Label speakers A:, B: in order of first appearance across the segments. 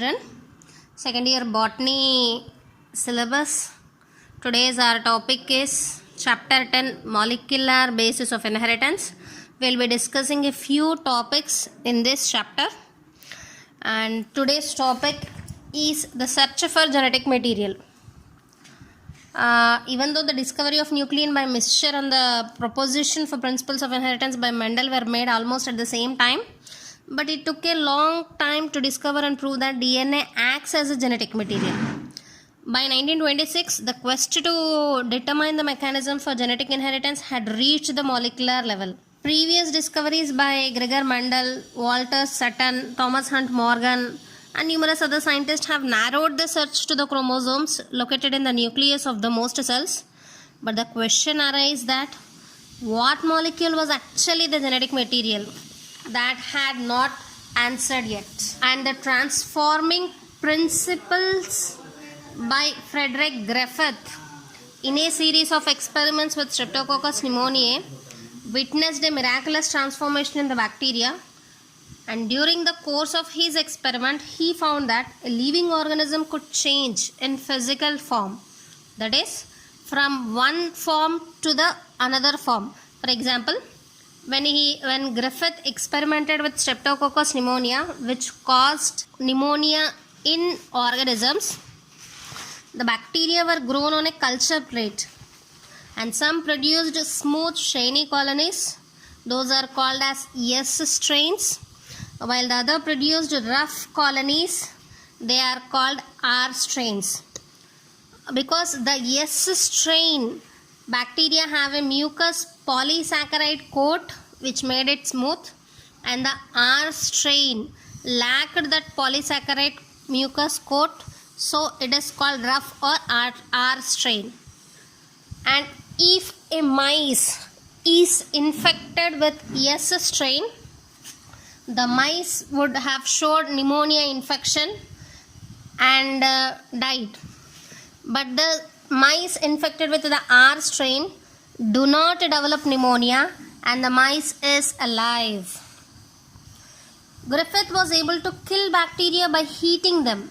A: children. Second year botany syllabus. Today's our topic is chapter 10 molecular basis of inheritance. We'll be discussing a few topics in this chapter, and today's topic is the search for genetic material. Even though the discovery of nuclein by Miescher and the proposition for principles of inheritance by Mendel were made almost at the same time, but it took a long time to discover and prove that DNA acts as a genetic material. By 1926, the quest to determine the mechanism for genetic inheritance had reached the molecular level. Previous discoveries by Gregor Mendel, Walter Sutton, Thomas Hunt Morgan, and numerous other scientists have narrowed the search to the chromosomes located in the nucleus of the most cells. But the question arises that what molecule was actually the genetic material? That had not answered yet. And the transforming principles by Frederick Griffith in a series of experiments with Streptococcus pneumoniae witnessed a miraculous transformation in the bacteria, and during the course of his experiment he found that a living organism could change in physical form, that is from one form to the another form. For example, when Griffith experimented with Streptococcus pneumonia, which caused pneumonia in organisms, the bacteria were grown on a culture plate, and some produced smooth shiny colonies. Those are called as S strains, while the other produced rough colonies. They are called R strains. Because the S strain bacteria have a mucus polysaccharide coat which made it smooth, and the R strain lacked that polysaccharide mucus coat, so it is called rough or R strain. And if a mice is infected with S strain, the mice would have showed pneumonia infection and died. But the mice infected with the R strain do not develop pneumonia, and the mice is alive. Griffith was able to kill bacteria by heating them,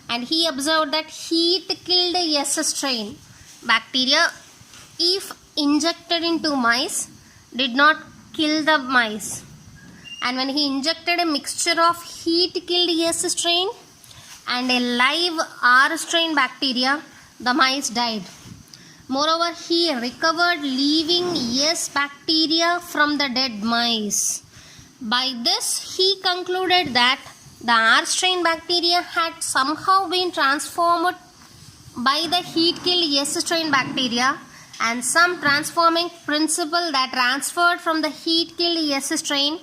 A: and he observed that heat killed a S strain bacteria if injected into mice did not kill the mice. And when he injected a mixture of heat killed S strain and a live R strain bacteria, the mice died. Moreover, he recovered living S bacteria from the dead mice. By this, he concluded that the R strain bacteria had somehow been transformed by the heat killed S strain bacteria, and some transforming principle that transferred from the heat killed S strain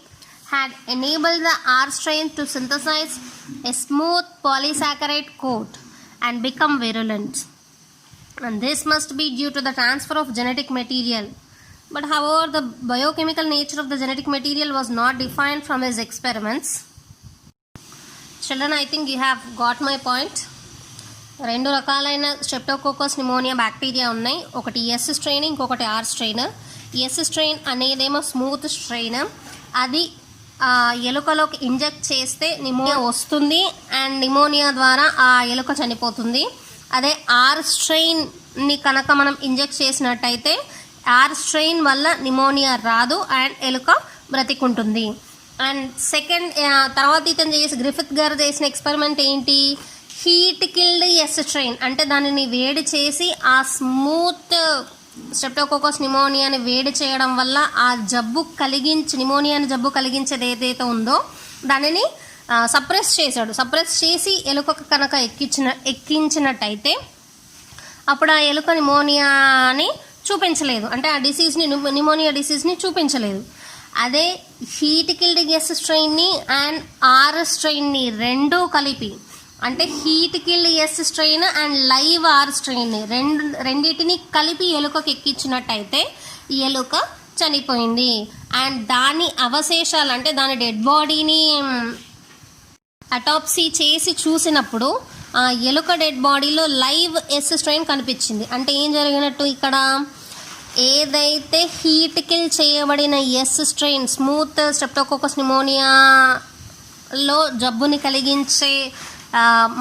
A: had enabled the R strain to synthesize a smooth polysaccharide coat and become virulent. And this must be due to the transfer of genetic material. But however, the biochemical nature of the genetic material was not defined from his experiments. Children, I think you have got my point. రెండు రకాలైన streptococcus pneumonia bacteria ఉన్నాయి. ఒకటి S strain, ఇంకొకటి R strain. S strain అనేదేమో smooth strain. అది ఎలుకలోకి inject చేస్తే pneumonia వస్తుంది, అండ్ నిమోనియా ద్వారా ఆ ఎలుక చనిపోతుంది. అదే ఆర్ స్ట్రెయిన్ని కనుక మనం ఇంజెక్ట్ చేసినట్టయితే ఆర్ స్ట్రెయిన్ వల్ల నిమోనియా రాదు అండ్ ఎలుక బ్రతికుంటుంది. అండ్ సెకండ్ తర్వాత ఇతను గ్రిఫిత్ గారు చేసిన ఎక్స్పెరిమెంట్ ఏంటి? హీట్ కిల్డ్ ఎస్ స్ట్రెయిన్, అంటే దానిని వేడి చేసి ఆ స్మూత్ స్ట్రెప్టోకోకస్ నిమోనియాని వేడి చేయడం వల్ల ఆ జబ్బు నిమోనియాని జబ్బు కలిగించేది ఏదైతే ఉందో దానిని సప్రెస్ చేశాడు. సప్రెస్ చేసి ఎలుకకు కనుక ఎక్కించినట్టయితే అప్పుడు ఆ ఎలుక నిమోనియాని చూపించలేదు, అంటే ఆ డిసీజ్ని నిమోనియా డిసీజ్ని చూపించలేదు. అదే హీట్ కిల్డ్ ఎస్ స్ట్రెయిన్ని అండ్ ఆర్ స్ట్రెయిన్ని రెండూ కలిపి, అంటే heat killed S strain and live R strain రెండింటిని కలిపి ఎలుకకి ఎక్కించినట్టయితే ఈ ఎలుక చనిపోయింది. అండ్ దాని అవశేషాలు, అంటే దాని డెడ్ బాడీని అటాప్సీ చేసి చూసినప్పుడు ఆ ఎలుక డెడ్ బాడీలో లైవ్ ఎస్ స్ట్రెయిన్ కనిపించింది. అంటే ఏం జరిగినట్టు ఇక్కడ? ఏదైతే హీట్ కిల్ చేయబడిన ఎస్ స్ట్రెయిన్ స్మూత్ స్ట్రెప్టోకోకస్ నిమోనియాలో జబ్బుని కలిగించే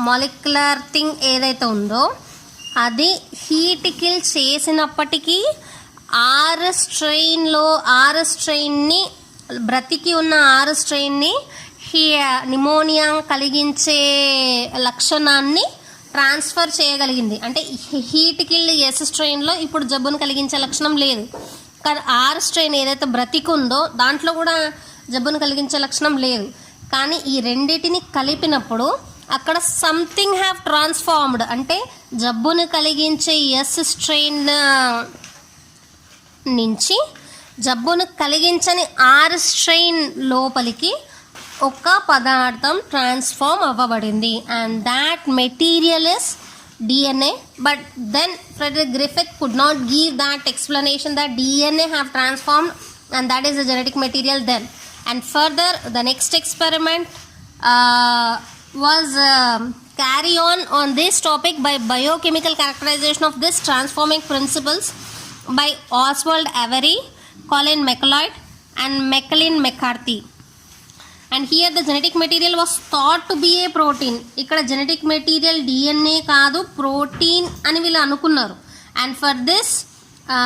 A: మాలిక్యులర్ థింగ్ ఏదైతే ఉందో అది హీట్ కిల్ చేసినప్పటికీ ఆర్ స్ట్రెయిన్ని బ్రతికి ఉన్న ఆర్ స్ట్రెయిన్ని నిమోనియా కలిగించే లక్షణాన్ని ట్రాన్స్ఫర్ చేయగలిగింది. అంటే హీట్ కిల్ ఎస్ స్ట్రెయిన్లో ఇప్పుడు జబ్బును కలిగించే లక్షణం లేదు, కానీ ఆర్ స్ట్రెయిన్ ఏదైతే బ్రతికుందో దాంట్లో కూడా జబ్బును కలిగించే లక్షణం లేదు. కానీ ఈ రెండింటిని కలిపినప్పుడు అక్కడ సంథింగ్ హ్యావ్ ట్రాన్స్ఫార్మ్డ్, అంటే జబ్బును కలిగించే ఎస్ స్ట్రెయిన్ నుంచి జబ్బును కలిగించని ఆర్ స్ట్రెయిన్ లోపలికి ఒక పదార్థం ట్రాన్స్ఫార్మ్ అవ్వబడింది, and that material is DNA. But then Frederick Griffith could not give that explanation that DNA have transformed and that is the genetic material then. And further, the next experiment was carry on this topic by biochemical characterization of this transforming principles by Oswald Avery, Colin MacLeod and Maclean McCarthy. And here the genetic material was thought to be a protein. ఇక్కడ genetic material DNA కాదు protein అని వీళ్ళు అనుకున్నారు. And for this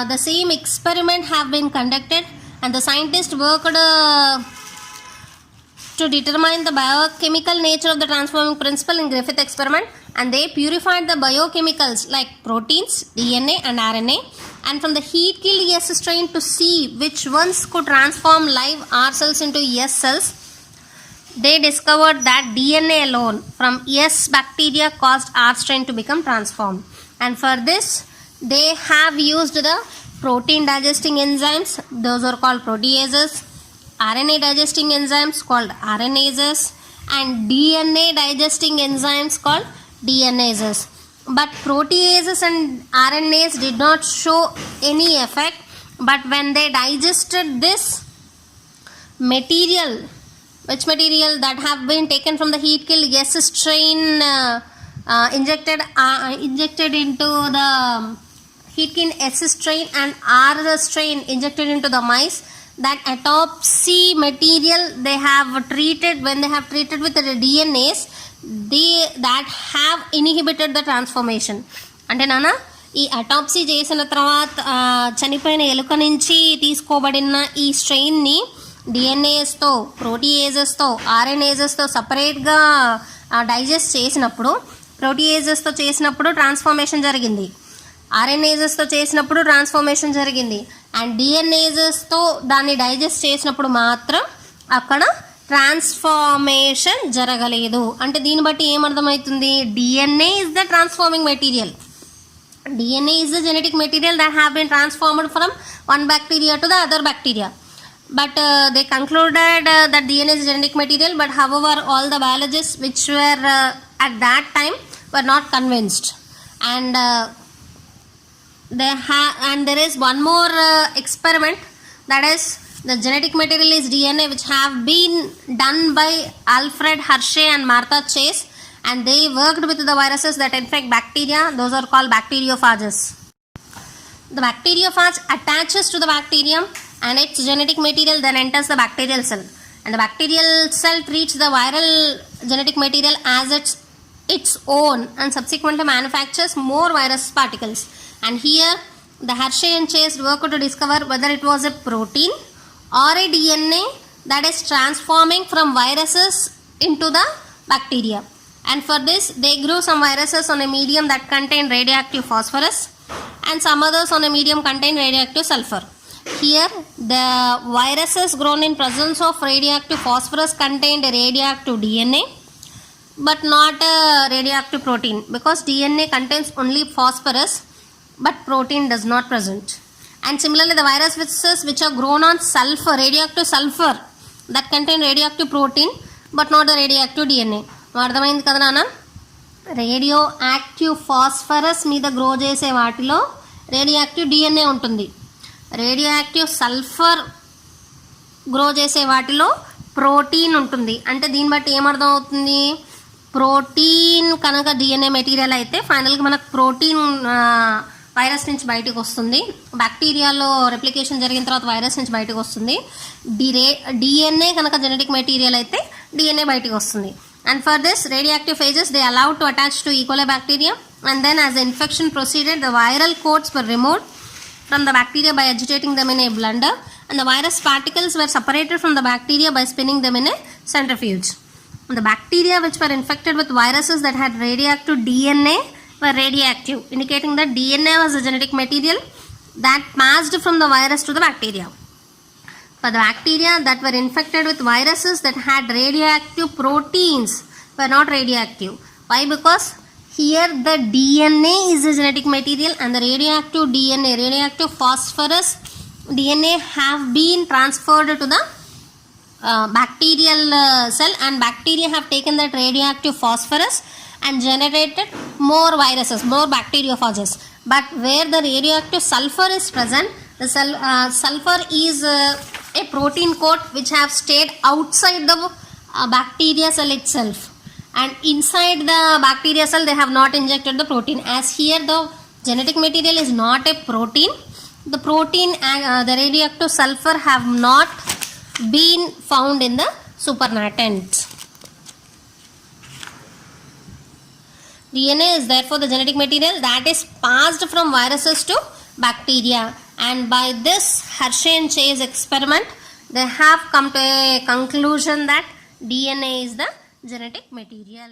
A: the same experiment have been conducted and the scientists worked to determine the biochemical nature of the transforming principle in Griffith experiment, and they purified the biochemicals like proteins, DNA and RNA, and from the heat killed S strain to see which ones could transform live R cells into S cells. They discovered that DNA alone from S bacteria caused R strain to become transformed, and for this they have used the protein digesting enzymes, those are called proteases, RNA digesting enzymes called RNases, and DNA digesting enzymes called DNases. But proteases and RNase did not show any effect, but when they digested this material, which material that have been taken from the heat killed S strain injected into the heat killed S strain and R strain injected into the mice, that autopsy material they have treated, when they have treated with the DNAs, that have inhibited the transformation. అంటే నాన్న ఈ autopsy చేసిన తర్వాత చనిపోయిన ఎలుక నుంచి తీసుకోబడిన ఈ స్ట్రెయిన్ని డిఎన్ఏస్తో, ప్రోటీయేజెస్తో, ఆర్ఎన్ఏజెస్తో సపరేట్గా డైజెస్ట్ చేసినప్పుడు, ప్రోటీయేజెస్తో చేసినప్పుడు ట్రాన్స్ఫార్మేషన్ జరిగింది, ఆర్ఎన్ఏజెస్తో చేసినప్పుడు ట్రాన్స్ఫార్మేషన్ జరిగింది, అండ్ డిఎన్ఏజెస్తో దాన్ని డైజెస్ట్ చేసినప్పుడు మాత్రం అక్కడ ట్రాన్స్ఫార్మేషన్ జరగలేదు. అంటే దీన్ని బట్టి ఏమర్థమవుతుంది? DNA is the transforming material. DNA is the genetic material that have been transformed from one bacteria to the other bacteria. But they concluded that DNA is genetic material, but however all the biologists which were at that time were not convinced. And there is one more experiment, that is the genetic material is DNA, which have been done by Alfred Hershey and Martha Chase, and they worked with the viruses that infect bacteria. Those are called bacteriophages. The bacteriophage attaches to the bacterium and its genetic material then enters the bacterial cell, and the bacterial cell treats the viral genetic material as its own and subsequently manufactures more virus particles. And here the Hershey and Chase worked to discover whether it was a protein or a DNA that is transforming from viruses into the bacteria. And for this they grew some viruses on a medium that contained radioactive phosphorus and some others on a medium contained radioactive sulfur. Here the viruses grown in presence of radioactive phosphorus contained radioactive DNA but not a radioactive protein, because DNA contains only phosphorus but protein does not present. And similarly the viruses which are grown on sulfur, radioactive sulfur, that contain radioactive protein but not the radioactive DNA. అర్థమైంది కదా నాన్న? Radio active phosphorus మీద grow చేసే వాటిలో radioactive DNA ఉంటుంది, radio active sulphur grow చేసే వాటిలో protein ఉంటుంది. అంటే దీన్ని బట్టి ఏమర్థం అవుతుంది? ప్రోటీన్ కనుక డిఎన్ఏ మెటీరియల్ అయితే ఫైనల్గా మనకు ప్రోటీన్ వైరస్ నుంచి బయటకు వస్తుంది, బ్యాక్టీరియాలో రెప్లికేషన్ జరిగిన తర్వాత వైరస్ నుంచి బయటకు వస్తుంది. డిఎన్ఏ కనుక జెనెటిక్ మెటీరియల్ అయితే డిఎన్ఏ బయటకు వస్తుంది. And for this, radioactive phages, they allowed to attach to E. coli bacteria, and then as the infection proceeded, the viral coats were removed from the bacteria by agitating them in a blender, and the virus particles were separated from the bacteria by spinning them in a centrifuge. The bacteria which were infected with viruses that had radioactive DNA were radioactive, indicating that DNA was the genetic material that passed from the virus to the bacteria. For the bacteria that were infected with viruses that had radioactive proteins were not radioactive. Why? Because here the DNA is the genetic material, and the radioactive DNA, radioactive phosphorus DNA, have been transferred to the bacterial cell, and bacteria have taken that radioactive phosphorus and generated more viruses, more bacteriophages. But where the radioactive sulfur is present, the sulfur is a protein coat which have stayed outside the bacteria cell itself, and inside the bacteria cell they have not injected the protein. As here the genetic material is not a protein, the protein and the radioactive sulfur have not been found in the supernatant. DNA is therefore the genetic material that is passed from viruses to bacteria, and by this Hershey and Chase experiment, they have come to a conclusion that DNA is the genetic material.